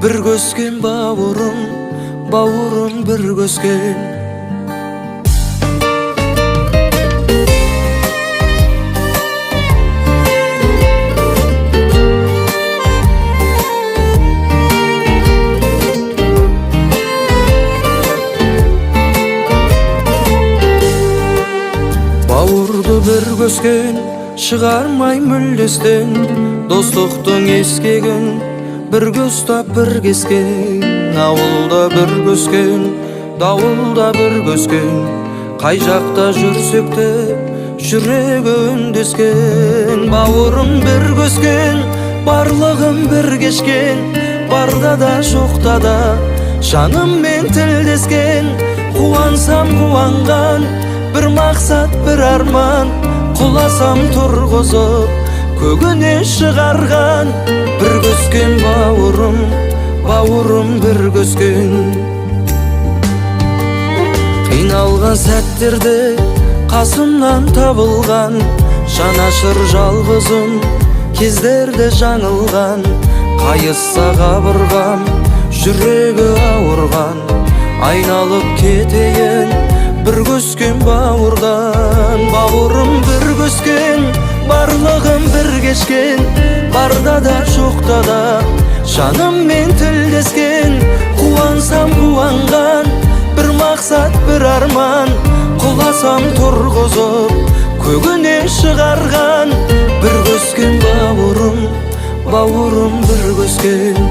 bir көскен бауырым, бауырым bir көскен. Бауырды bir көскен, шығармай мүлдестен, достықтың ескегін bir көстап bir кескен. Ауылда bir көскен, дауылда bir көскен, қай жақта жүрсек те жүрегі үндескен. Бауырым bir көскен, барлығын bir кешкен, барда да жоқта да жаныммен тілдескен. Қуансам қуанған, bir мақсат bir арман, құласам тұрғызып көгіне шығарған. Bir көскен бауырым, бауырым bir көскен. Қиналған сәттерде қасымнан табылған, жанашыр жалғызым кездерде жаңылған. Қайысса қабырғам, жүрегі ауырған, айналып кетейін bir көскен бауырдан. Бауырым bir көскен, барлығын bir кешкен, барда да жоқта да жаныммен тілдескен. Қуансам қуанған, bir мақсат bir арман, құласам тұрғызып көгіне шығарған. Bir көскен бауырым, бауырым bir көскен.